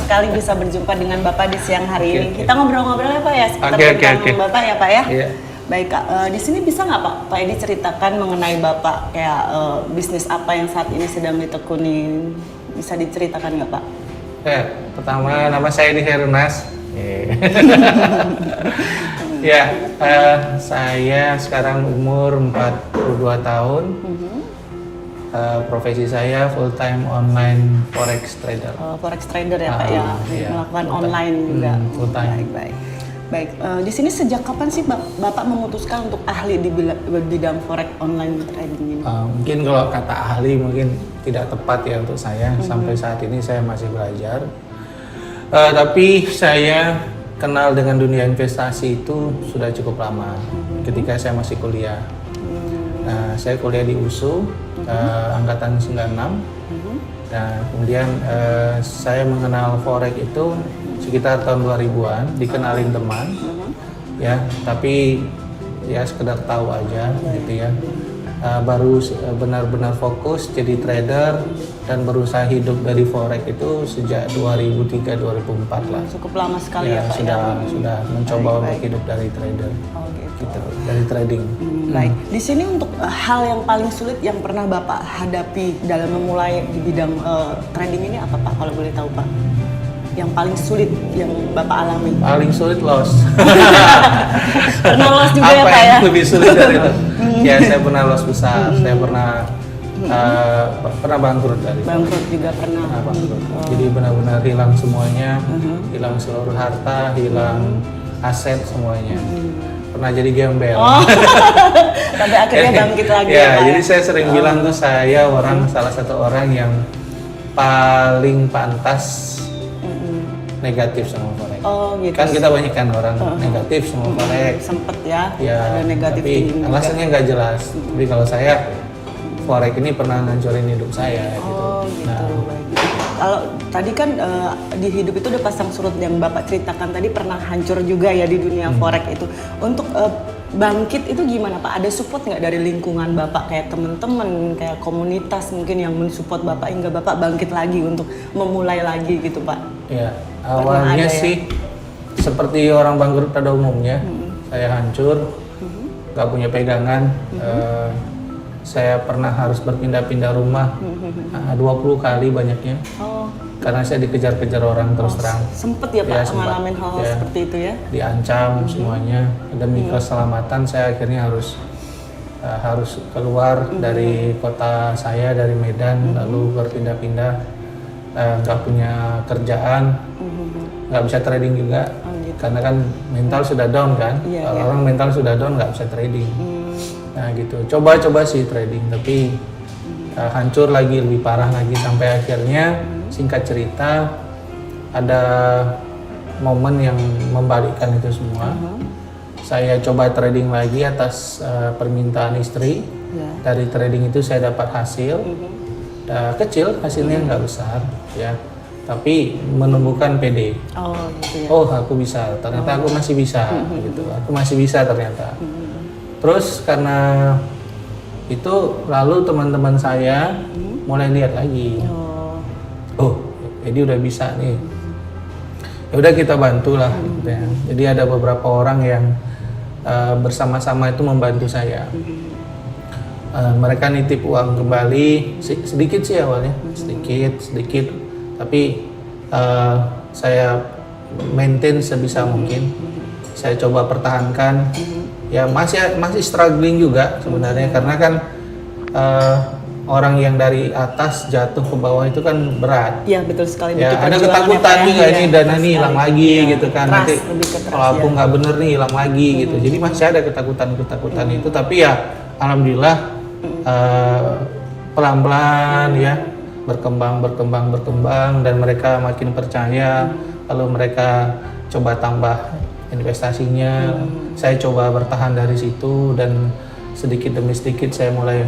sekali bisa berjumpa dengan Bapak di siang hari ini. Okay. Kita ngobrol-ngobrol ya Pak ya, seputar tentang Bapak ya Pak ya. Yeah. Baik Kak, di sini bisa nggak Pak Edi ceritakan mengenai Bapak kayak bisnis apa yang saat ini sedang ditekuni? Bisa diceritakan nggak Pak? Ya, pertama nama saya Edi Herunas. Ya, saya sekarang umur 42 tahun. Profesi saya full time online forex trader. Forex trader ya Pak ya, iya. melakukan online juga. Full time. Baik. Di sini sejak kapan sih Bapak memutuskan untuk ahli di bidang forex online trading ini? Mungkin kalau kata ahli mungkin tidak tepat ya untuk saya. Sampai saat ini saya masih belajar. Tapi saya kenal dengan dunia investasi itu sudah cukup lama. Ketika saya masih kuliah. Saya kuliah di USU, angkatan 96. Nah, kemudian saya mengenal forex itu sekitar tahun 2000-an, dikenalin teman, ya, tapi ya sekedar tahu aja, gitu ya. Baru benar-benar fokus jadi trader dan berusaha hidup dari forex itu sejak 2003-2004 lah. Cukup lama sekali ya Pak sudah mencoba untuk hidup dari trader, gitu, dari trading. Baik, di sini untuk hal yang paling sulit yang pernah Bapak hadapi dalam memulai di bidang trading ini apa Pak, kalau boleh tahu Pak? Yang paling sulit yang Bapak alami? Paling sulit loss. Pernah loss juga ya Pak ya? Yang lebih sulit dari loss? Ya, saya pernah loss besar, saya pernah bangkrut dari. Bangkrut juga pernah. Bangkrut. Jadi benar-benar hilang semuanya, hilang seluruh harta, hilang aset semuanya. Pernah jadi gembel. Sampai akhirnya bangkit lagi ya Pak. Jadi saya sering bilang tuh saya salah satu orang yang paling pantas negatif sama forex. Gitu. Kan kita banyak kan orang negatif sama forex. Sempet ya, Ya, ada negatif tapi thinking juga. alasannya nggak jelas. Tapi kalau saya, forex ini pernah ngancurin hidup saya. Gitu. Baik. Kalau tadi kan di hidup itu udah pasang surut yang Bapak ceritakan tadi pernah hancur juga ya di dunia forex itu. Untuk bangkit itu gimana Pak? Ada support nggak dari lingkungan Bapak, kayak teman-teman, kayak komunitas mungkin yang mensupport Bapak hingga Bapak bangkit lagi untuk memulai lagi gitu Pak? Ya, awalnya sih seperti orang bangkrut pada umumnya, saya hancur, nggak punya pegangan. Saya pernah harus berpindah-pindah rumah 20 kali banyaknya. Karena saya dikejar-kejar orang terus terang. Sempet ya Pak ngalamin hal-hal seperti itu ya? Diancam semuanya. Demi keselamatan saya akhirnya harus keluar dari kota saya, dari Medan, lalu berpindah-pindah. Nggak punya kerjaan, nggak bisa trading juga. Karena kan mental sudah down kan. Kalau orang mental sudah down nggak bisa trading. Nah gitu, coba sih trading, tapi hancur lagi, lebih parah lagi, sampai akhirnya singkat cerita ada momen yang membalikkan itu semua. Saya coba trading lagi atas permintaan istri. Dari trading itu saya dapat hasil, kecil, hasilnya nggak besar ya, tapi menumbuhkan PD. Gitu ya. Aku bisa, ternyata aku masih bisa, gitu. Aku masih bisa ternyata. Terus karena itu lalu teman-teman saya mulai lihat lagi. Jadi udah bisa nih. Ya udah kita bantulah gitu ya. Jadi ada beberapa orang yang bersama-sama itu membantu saya. Mereka nitip uang kembali sedikit sih awalnya, sedikit. Tapi saya maintain sebisa mungkin. Saya coba pertahankan. Ya masih struggling juga sebenarnya, karena kan orang yang dari atas jatuh ke bawah itu kan berat. Iya betul sekali. Ya, ada ketakutan juga ini dana ini hilang lagi gitu kan. Keras, nanti kalau aku ya. nggak bener nih hilang lagi gitu. Jadi masih ada ketakutan itu, tapi ya alhamdulillah pelan-pelan ya berkembang dan mereka makin percaya. Lalu mereka coba tambah investasinya, saya coba bertahan dari situ, dan sedikit demi sedikit saya mulai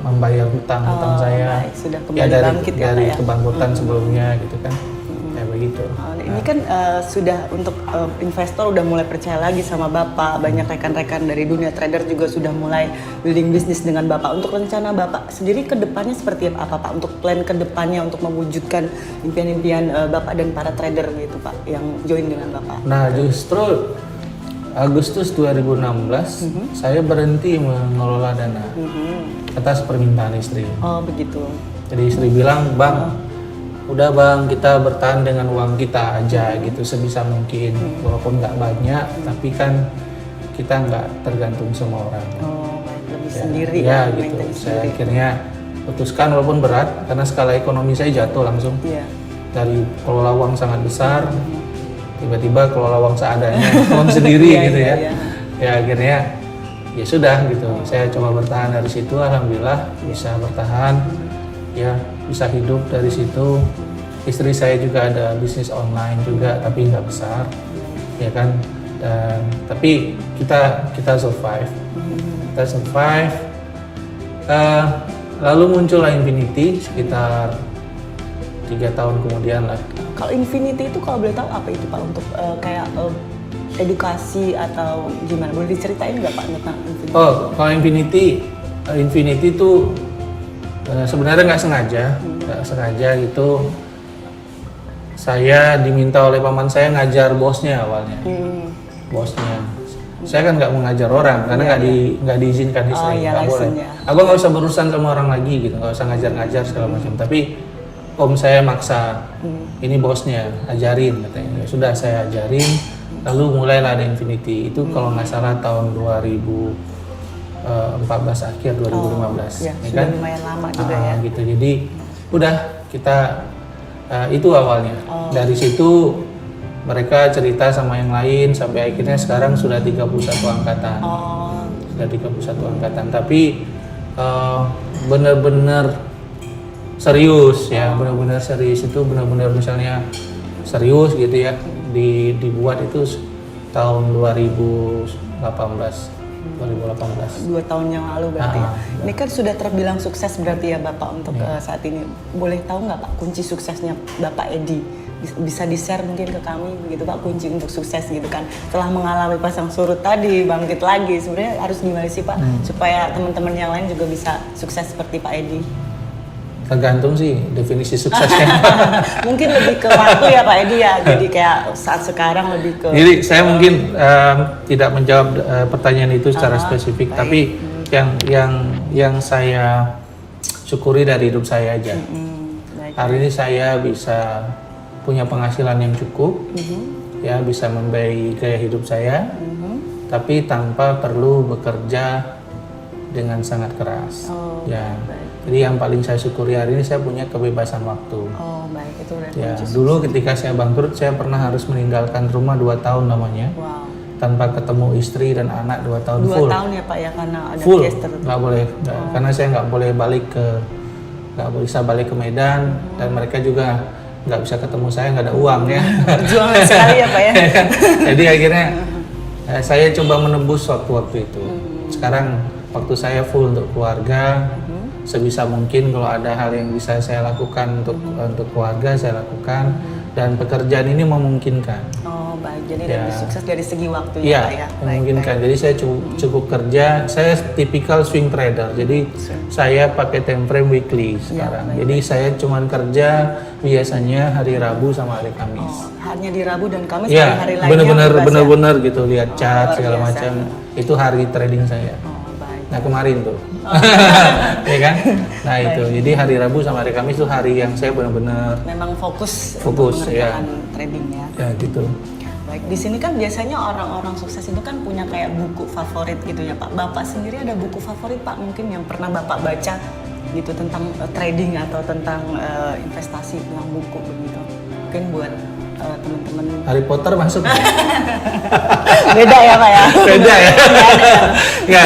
membayar hutang saya. Baik, sudah kembali ya dari bangkit dari kebangkrutan sebelumnya gitu kan. Kayak begitu. gitu. Ini kan sudah untuk investor udah mulai percaya lagi sama Bapak, banyak rekan-rekan dari dunia trader juga sudah mulai building bisnis dengan Bapak. Untuk rencana Bapak sendiri ke depannya seperti apa Pak? Untuk plan ke depannya untuk mewujudkan impian-impian Bapak dan para trader gitu Pak yang join dengan Bapak. Nah justru Agustus 2016 saya berhenti mengelola dana atas permintaan istri. Oh begitu. Jadi istri bilang, "Bang, udah bang, kita bertahan dengan uang kita aja gitu sebisa mungkin, walaupun nggak banyak, tapi kan kita nggak tergantung sama orang." Oh, lebih sendiri ya gitu. maintain Saya sendiri. akhirnya putuskan walaupun berat karena skala ekonomi saya jatuh langsung Iya. dari kelola uang sangat besar, tiba-tiba kelola uang seadanya, uang sendiri Iya, gitu iya, ya. iya. Ya akhirnya ya sudah gitu. Saya coba bertahan dari situ, alhamdulillah bisa bertahan. Ya bisa hidup dari situ. Istri saya juga ada bisnis online juga tapi nggak besar, ya kan. Dan tapi kita survive, lalu muncullah Infinity sekitar 3 tahun kemudian lah. Kalau Infinity itu kalau boleh tahu apa itu Pak untuk kayak edukasi atau gimana? Boleh diceritain nggak Pak tentang Infinity? Oh, kalau Infinity itu sebenarnya nggak sengaja gitu. Saya diminta oleh paman saya ngajar bosnya awalnya. Bosnya. Saya kan nggak mengajar orang karena nggak diizinkan istri, iya, nggak boleh. license-nya. Abang nggak usah berurusan sama orang lagi gitu, nggak usah ngajar-ngajar segala macam. Tapi om saya maksa, ini bosnya, ajarin katanya. Ya sudah saya ajarin, lalu mulailah ada Infinity. Itu kalau nggak salah tahun 2014 akhir 2015, ya, ya sudah kan? lumayan lama juga ya. Gitu. Jadi udah kita itu awalnya. Dari situ mereka cerita sama yang lain sampai akhirnya sekarang sudah 31 angkatan. Sudah 31 angkatan. Tapi benar-benar serius ya, benar-benar serius itu benar-benar misalnya serius gitu ya. Dibuat itu tahun 2018. 2 tahun yang lalu berarti ya. Ini kan sudah terbilang sukses berarti ya Bapak untuk saat ini. Boleh tahu nggak Pak kunci suksesnya Bapak Edi? Bisa di-share mungkin ke kami begitu Pak, kunci untuk sukses gitu kan. Setelah mengalami pasang surut tadi, bangkit lagi. Sebenarnya harus gimana sih Pak supaya teman-teman yang lain juga bisa sukses seperti Pak Edi? Tergantung sih definisi suksesnya. Mungkin lebih ke waktu ya Pak Edi ya. Jadi kayak saat sekarang lebih ke. Jadi saya mungkin tidak menjawab pertanyaan itu secara spesifik, baik. tapi yang saya syukuri dari hidup saya aja. Baik. Hari ini saya bisa punya penghasilan yang cukup, ya bisa membiayai gaya hidup saya, tapi tanpa perlu bekerja dengan sangat keras. Ya. baik. Jadi yang paling saya syukuri hari ini saya punya kebebasan waktu. Oh baik, itu udah Ya, kunci dulu ketika saya bangkrut saya pernah harus meninggalkan rumah 2 tahun lamanya. Wow. Tanpa ketemu istri dan anak 2 tahun 2 full. tahun ya Pak ya karena ada Full, case tertentu. nggak boleh, karena saya nggak bisa balik ke Medan dan mereka juga nggak bisa ketemu saya, nggak ada uang ya. Perjuangan sekali ya Pak ya. Jadi akhirnya saya coba menebus waktu itu. Sekarang waktu saya full untuk keluarga, sebisa mungkin kalau ada hal yang bisa saya lakukan untuk keluarga saya lakukan, dan pekerjaan ini memungkinkan. Oh baik, jadi Ya. lebih sukses dari segi waktunya Iya, Pak ya. memungkinkan. Jadi saya cukup kerja. Saya tipikal swing trader. Jadi saya pakai time frame weekly sekarang. Jadi saya cuman kerja biasanya hari Rabu sama hari Kamis. Hanya di Rabu dan Kamis Iya, hari-hari lainnya bebas ya? bener-bener gitu, lihat chart luar segala biasa. macam. Itu hari trading saya. Oh baik. Nah kemarin tuh, ya kan? Nah itu, jadi hari Rabu sama hari Kamis tuh hari yang saya benar-benar Memang fokus Fokus, untuk mengerjakan tradingnya. ya gitu. Baik, di sini kan biasanya orang-orang sukses itu kan punya kayak buku favorit gitu ya Pak. Bapak sendiri ada buku favorit Pak mungkin yang pernah Bapak baca gitu tentang trading atau tentang investasi, tentang buku begitu. Mungkin buat teman-teman. Harry Potter masuk. Beda ya Pak ya? Beda ya. Nggak.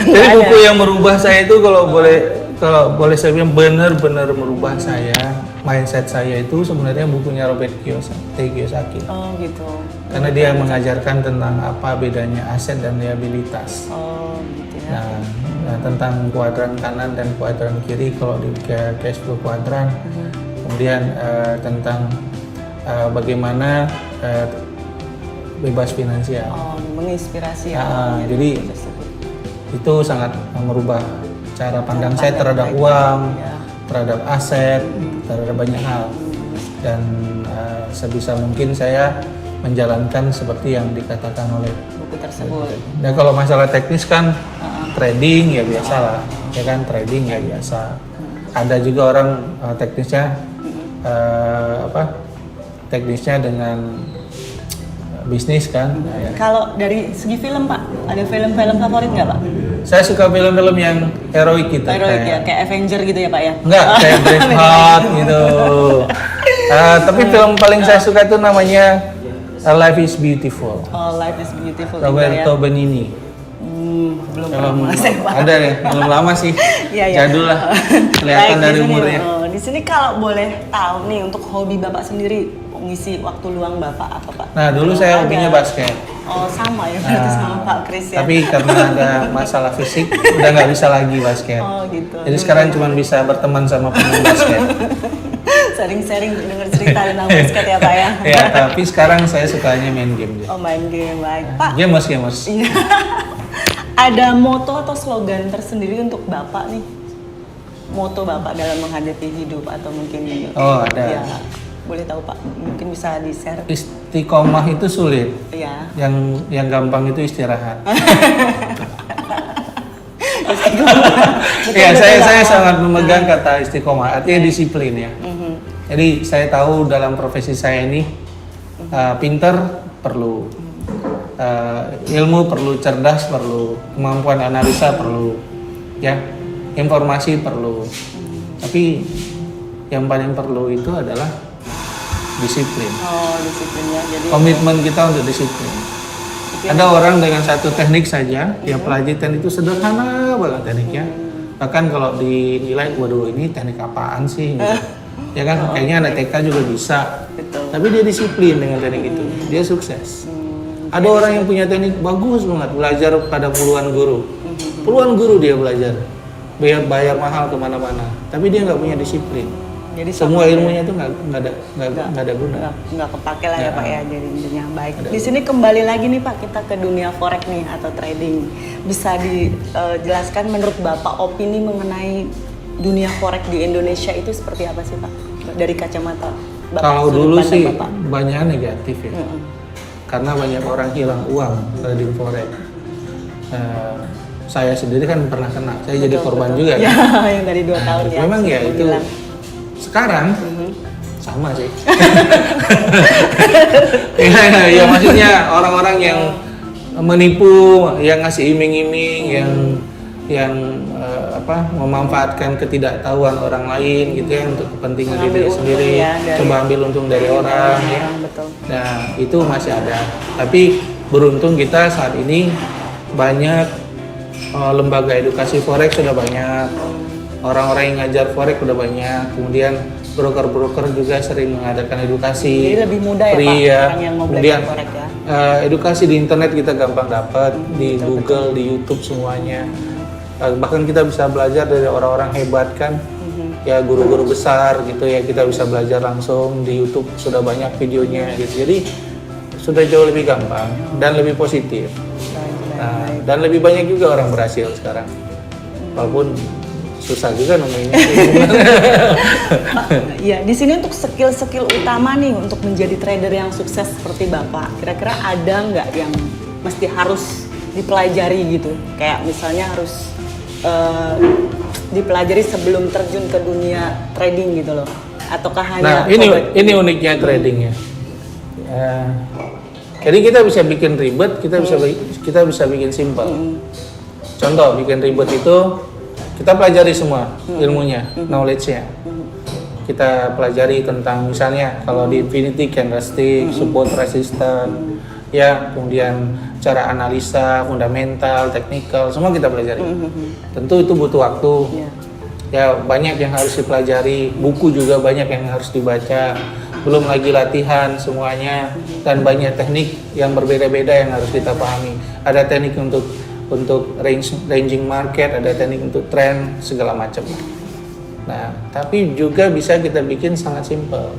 Jadi buku yang merubah saya itu kalau boleh saya bilang benar-benar merubah saya, mindset saya itu sebenarnya bukunya Robert Kiyosaki. Oh gitu. Karena dia mengajarkan tentang apa bedanya aset dan liabilitas. Oh gitu ya. Nah, tentang kuadran kanan dan kuadran kiri kalau di cash flow kuadran. Kemudian tentang bagaimana bebas finansial. Menginspirasi ya. Jadi itu sangat merubah cara pandang saya terhadap uang, terhadap aset, terhadap banyak hal. Dan sebisa mungkin saya menjalankan seperti yang dikatakan oleh buku tersebut. Dan kalau masalah teknis kan trading ya biasa lah, ya kan trading ya biasa. Ada juga orang teknisnya teknisnya dengan bisnis kan. Kalau dari segi film Pak, ada film-film favorit nggak Pak? Saya suka film-film yang heroik gitu. Heroik ya, kayak Avenger gitu ya Pak ya? Enggak, kayak Braveheart gitu. Tapi film paling saya suka itu namanya Life is Beautiful. Life is Beautiful. Roberto Benigni. Belum lama saya Pak. Ada ya, belum lama sih. Iya. Jadul lah, kelihatan Baik, dari umurnya. Di sini kalau boleh tahu nih untuk hobi Bapak sendiri, ngisi waktu luang Bapak apa Pak? Nah dulu saya hobinya basket. Sama ya berarti sama Pak Kris ya. Tapi karena ada masalah fisik, udah nggak bisa lagi basket. Gitu. Jadi sekarang cuma bisa berteman sama pemain basket. Sering-sering dengar cerita tentang basket ya Pak ya. Ya, tapi sekarang saya sukanya main game. Main game, baik Pak. Gamers. Iya. Ada moto atau slogan tersendiri untuk Bapak nih? Moto Bapak dalam menghadapi hidup atau mungkin ada. Ya, boleh tahu Pak, mungkin bisa di-share. Istiqomah itu sulit. Iya. Yang gampang itu istirahat. Ya, saya sangat memegang kata istiqomah, artinya disiplin ya. Jadi saya tahu dalam profesi saya ini pinter perlu, ilmu perlu, cerdas perlu, kemampuan analisa perlu, ya, informasi perlu. Tapi yang paling perlu itu adalah disiplin. Disiplin ya. Jadi komitmen kita untuk disiplin. Ada orang dengan satu teknik saja, dia pelajari teknik itu sederhana banget tekniknya. Bahkan kalau dinilai, waduh ini teknik apaan sih? Gitu. Ya kan, kayaknya anak TK juga bisa. Betul. Tapi dia disiplin dengan teknik itu, dia sukses. Ada orang yang punya teknik bagus banget, belajar pada puluhan guru. Puluhan guru dia belajar, bayar mahal kemana-mana. Tapi dia nggak punya disiplin. Jadi semua ilmunya itu nggak ada guna. Nggak kepake lah ya Pak ya, jadi intinya baik. Di sini kembali lagi nih Pak, kita ke dunia forex nih atau trading. Bisa dijelaskan menurut Bapak opini mengenai dunia forex di Indonesia itu seperti apa sih Pak? Dari kacamata Bapak. Kalau dulu sih banyak negatif ya. Karena banyak orang hilang uang trading forex. Saya sendiri kan pernah kena, saya jadi korban juga. Ya, yang dari 2 tahun ya. Memang ya itu. Sekarang sama sih. Ya maksudnya orang-orang yang menipu, yang ngasih iming-iming, yang memanfaatkan ketidaktahuan orang lain gitu ya untuk kepentingan diri sendiri, coba ambil untung dari orang ya. Betul. Nah itu masih ada. Tapi beruntung kita saat ini banyak lembaga edukasi forex sudah banyak. Orang-orang yang ngajar forex udah banyak, kemudian broker-broker juga sering mengadakan edukasi. Jadi lebih mudah ya Pak, orang yang mau belajar forex ya. Edukasi di internet kita gampang dapat, di Google, di YouTube semuanya. Bahkan kita bisa belajar dari orang-orang hebat kan, ya guru-guru besar gitu ya, kita bisa belajar langsung di YouTube, sudah banyak videonya gitu. Jadi sudah jauh lebih gampang dan lebih positif. Dan lebih banyak juga orang berhasil sekarang. Walaupun susah juga nemuinnya. Ya, di sini untuk skill-skill utama nih untuk menjadi trader yang sukses seperti Bapak, kira-kira ada nggak yang mesti harus dipelajari gitu? Kayak misalnya harus dipelajari sebelum terjun ke dunia trading gitu loh? Ataukah hanya... Nah, ini uniknya trading ya. Jadi kita bisa bikin ribet, kita bisa bikin simpel. Contoh, bikin ribet itu kita pelajari semua ilmunya, knowledge-nya. Kita pelajari tentang misalnya kalau di Infinity candlestick, support resistance, ya kemudian cara analisa, fundamental, technical, semua kita pelajari. Tentu itu butuh waktu. Ya banyak yang harus dipelajari, buku juga banyak yang harus dibaca. Belum lagi latihan semuanya dan banyak teknik yang berbeda-beda yang harus kita pahami. Ada teknik untuk ranging market, ada teknik untuk trend, segala macam. Nah, tapi juga bisa kita bikin sangat simpel.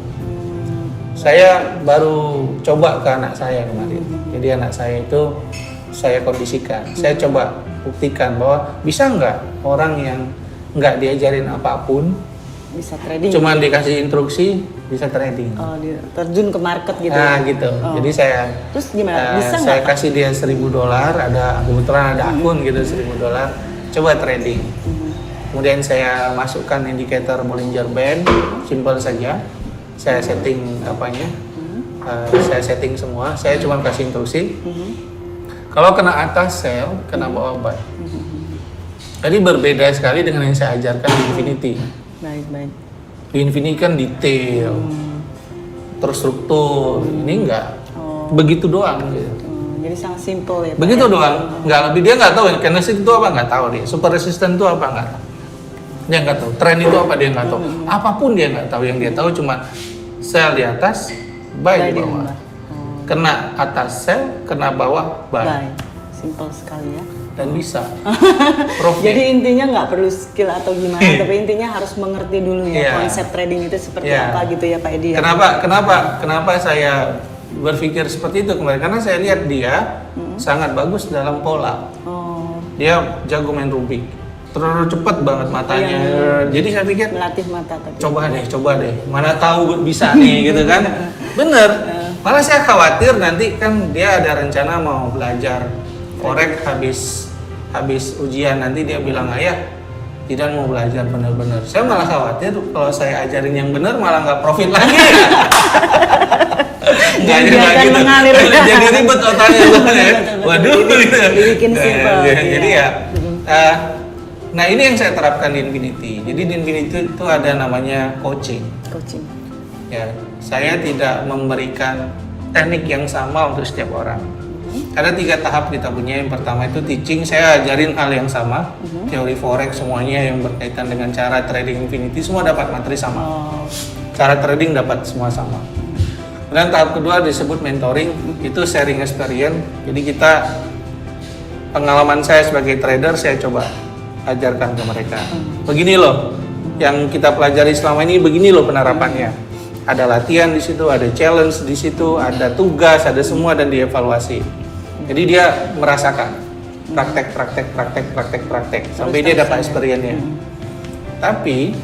Saya baru coba ke anak saya kemarin. Jadi anak saya itu saya kondisikan. Saya coba buktikan bahwa bisa nggak orang yang nggak diajarin apapun, bisa trading. cuman dikasih instruksi bisa trading. Oh, dia terjun ke market gitu. Nah gitu. Oh. Jadi saya Terus gimana? Bisa nggak, saya Pak? kasih dia $1.000. Ada kebetulan ada akun gitu $1.000. Coba trading. Kemudian saya masukkan indikator Bollinger Band, simple saja. Saya setting apanya, saya setting semua. Saya cuma kasih instruksi. Kalau kena atas sell, kena bawah buy. Jadi berbeda sekali dengan yang saya ajarkan di Infinity. Baik. Di Infinity kan detail, terstruktur. Ini enggak. Begitu doang. Gitu. Jadi sangat simple ya, Pak, Begitu ya? doang. Nggak lebih. Dia nggak tahu candlestick itu apa, nggak tahu dia. Super resistant itu apa, nggak tahu. Dia nggak tahu. Trend itu apa, dia nggak tahu. Apapun dia nggak tahu. Yang dia tahu cuma sell di atas, buy di bawah. Kena atas sell, kena bawah buy. Simple sekali ya. Dan bisa profit. Jadi intinya nggak perlu skill atau gimana, tapi intinya harus mengerti dulu ya konsep trading itu seperti apa gitu ya Pak Edi. Kenapa saya berpikir seperti itu kemarin? Karena saya lihat dia sangat bagus dalam pola. Dia jago main rubik, terlalu cepat banget matanya. Jadi saya pikir melatih mata tadi. Coba deh, mana tahu bisa nih gitu kan? Bener. Malah saya khawatir nanti kan dia ada rencana mau belajar forex habis ujian, nanti dia bilang ayah tidak mau belajar benar-benar. Saya malah khawatir kalau saya ajarin yang benar malah nggak profit lagi. Jadi akan mengalir. Jadi ribet otaknya. Waduh. Dibikin simple. Jadi ya. Nah ini yang saya terapkan di Infinity. Jadi di Infinity itu ada namanya coaching. Ya, saya tidak memberikan teknik yang sama untuk setiap orang. Ada 3 tahap kita punya. Yang pertama itu teaching, saya ajarin hal yang sama, teori forex semuanya yang berkaitan dengan cara trading Infinity semua dapat materi sama. Cara trading dapat semua sama. Dan tahap kedua disebut mentoring, itu sharing experience. Jadi kita pengalaman saya sebagai trader saya coba ajarkan ke mereka. Begini loh, yang kita pelajari selama ini begini loh penerapannya. Ada latihan di situ, ada challenge di situ, ada tugas, ada semua dan dievaluasi. Jadi dia merasakan praktek sampai dia dapat experience-nya. Tapi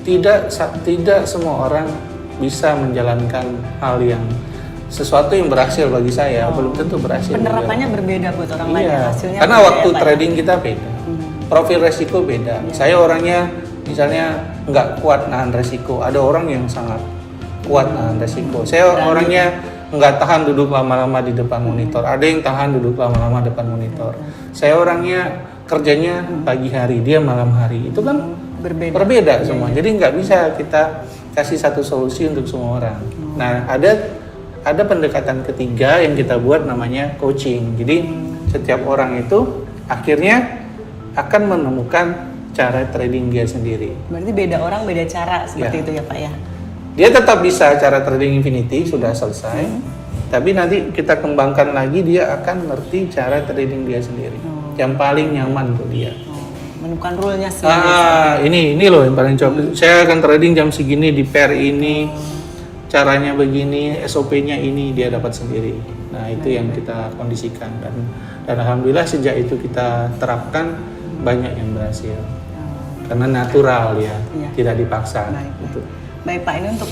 tidak semua orang bisa menjalankan hal yang sesuatu yang berhasil bagi saya belum tentu berhasil. Penerapannya berbeda buat orang lain. Hasilnya karena beda waktu ya, trading kita beda, profil resiko beda. Saya orangnya misalnya nggak kuat nahan resiko, ada orang yang sangat kuat nahan resiko. Saya orangnya nggak tahan duduk lama-lama di depan monitor, ada yang tahan duduk lama-lama depan monitor. Saya orangnya kerjanya pagi hari, dia malam hari, itu kan berbeda semua. Jadi nggak bisa kita kasih satu solusi untuk semua orang. Nah ada pendekatan ketiga yang kita buat namanya coaching. Jadi setiap orang itu akhirnya akan menemukan cara trading dia sendiri. Berarti beda orang beda cara seperti itu ya Pak ya. Dia tetap bisa cara trading Infinity sudah selesai, tapi nanti kita kembangkan lagi dia akan ngerti cara trading dia sendiri, yang paling nyaman untuk dia. Menemukan rule-nya sendiri. Ini loh yang paling cocok. Saya akan trading jam segini di pair ini, caranya begini, SOP-nya ini dia dapat sendiri. Nah itu yang kita kondisikan dan alhamdulillah sejak itu kita terapkan banyak yang berhasil karena natural ya, tidak dipaksa. Baik Pak, ini untuk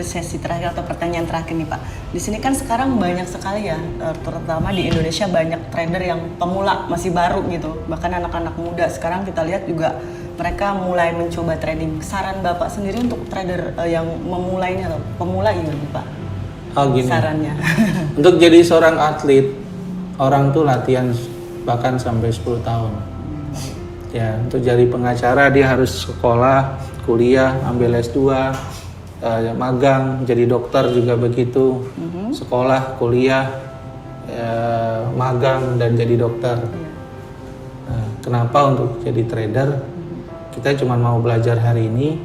sesi terakhir atau pertanyaan terakhir nih Pak. Di sini kan sekarang banyak sekali ya, terutama di Indonesia banyak trader yang pemula, masih baru gitu. Bahkan anak-anak muda sekarang kita lihat juga mereka mulai mencoba trading. Saran Bapak sendiri untuk trader yang memulainya atau pemula gimana Pak? Gini. Sarannya. Untuk jadi seorang atlet, orang tuh latihan bahkan sampai 10 tahun. Ya, untuk jadi pengacara dia harus sekolah, kuliah, ambil S2, magang, jadi dokter juga begitu, sekolah, kuliah, magang dan jadi dokter. Nah, kenapa untuk jadi trader kita cuma mau belajar hari ini,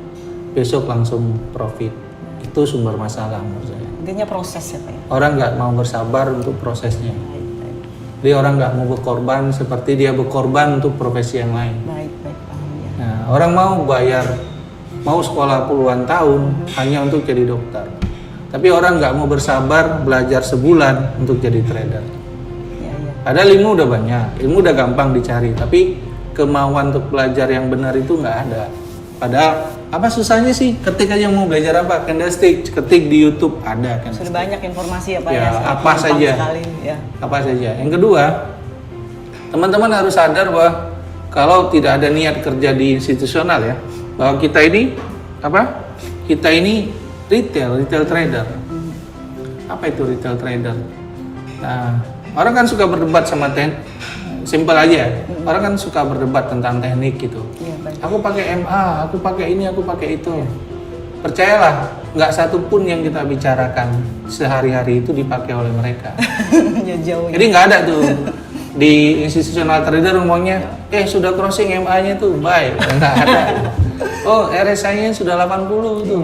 besok langsung profit? Itu sumber masalah menurut saya. Intinya proses ya Pak ya? Orang nggak mau bersabar untuk prosesnya. Jadi orang nggak mau berkorban seperti dia berkorban untuk profesi yang lain. Baik, paham ya. Nah, orang mau bayar mau sekolah puluhan tahun hanya untuk jadi dokter. Tapi orang nggak mau bersabar belajar sebulan untuk jadi trader. Ya, ya. Padahal ilmu udah banyak, ilmu udah gampang dicari, tapi kemauan untuk belajar yang benar itu nggak ada. Padahal apa susahnya sih? Ketik aja mau belajar apa? Candlestick, ketik di YouTube ada kan. Sudah banyak informasi ya Pak Ya, sangat apa gampang saja. sekali, ya. Apa saja. Yang kedua, teman-teman harus sadar bahwa kalau tidak ada niat kerja di institusional ya, bahwa kita ini apa? Kita ini retail trader. Apa itu retail trader? Nah, orang kan suka berdebat sama simple aja. Orang kan suka berdebat tentang teknik gitu. Iya, baik. Aku pakai MA, aku pakai ini, aku pakai itu. Percayalah, nggak satu pun yang kita bicarakan sehari-hari itu dipakai oleh mereka. Ya, jauh. Jadi nggak ada tuh di institutional trader ngomongnya, sudah crossing MA-nya tuh, buy. Nggak ada. Oh, RSI-nya sudah 80 tuh.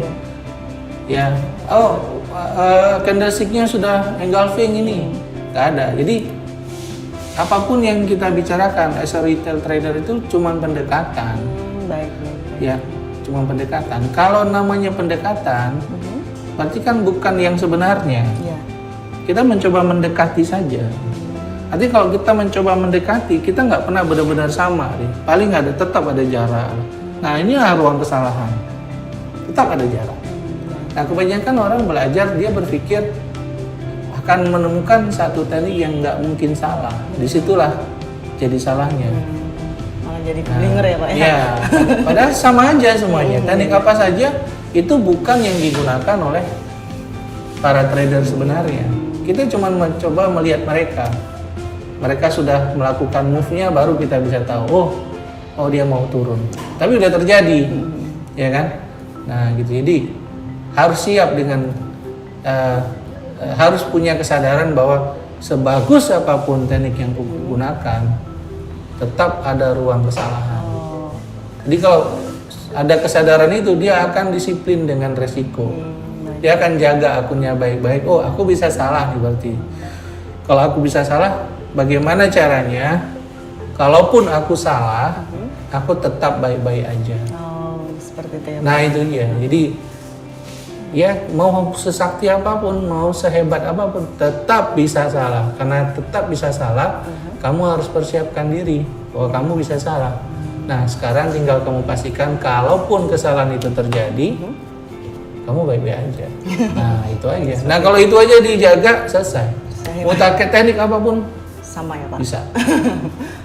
Ya. Oh, candlestick-nya sudah engulfing ini. Nggak ada. Jadi apapun yang kita bicarakan as a retail trader itu cuma pendekatan. Baik, baik. Ya, cuma pendekatan. Kalau namanya pendekatan, berarti kan bukan yang sebenarnya. Ya. Kita mencoba mendekati saja. Nanti kalau kita mencoba mendekati, kita nggak pernah benar-benar sama. Paling ada, tetap ada jarak. Nah, inilah ruang kesalahan. Tetap ada jarak. Nah, kebanyakan orang belajar, dia berpikir akan menemukan satu teknik yang nggak mungkin salah. Disitulah jadi salahnya. Malah jadi keblinger ya Pak ya? Ya, padahal sama aja semuanya. Teknik apa saja itu bukan yang digunakan oleh para trader sebenarnya. Kita cuma mencoba melihat mereka. Mereka sudah melakukan move-nya, baru kita bisa tahu, oh dia mau turun. Tapi udah terjadi, ya kan? Nah gitu. Jadi harus siap dengan harus punya kesadaran bahwa sebagus apapun teknik yang gunakan, tetap ada ruang kesalahan. Jadi kalau ada kesadaran itu, dia akan disiplin dengan resiko. Dia akan jaga akunnya baik-baik. Oh, aku bisa salah nih berarti. Kalau aku bisa salah, bagaimana caranya? Kalaupun aku salah, aku tetap baik-baik aja. Oh, seperti itu ya Pak. Nah itu dia. Jadi ya mau sesakti apapun, mau sehebat apapun, tetap bisa salah. Karena tetap bisa salah, kamu harus persiapkan diri bahwa kamu bisa salah. Nah sekarang tinggal kamu pastikan, kalaupun kesalahan itu terjadi, kamu baik-baik aja. Nah itu aja. Nah kalau itu aja dijaga, selesai. Mau pakai teknik apapun sama ya Pak? bisa.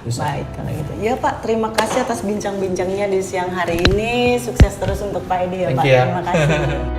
Bisa. Baik kalau gitu. Ya Pak, terima kasih atas bincang-bincangnya di siang hari ini. Sukses terus untuk Pak Edi ya Thank Pak. you ya. Terima kasih.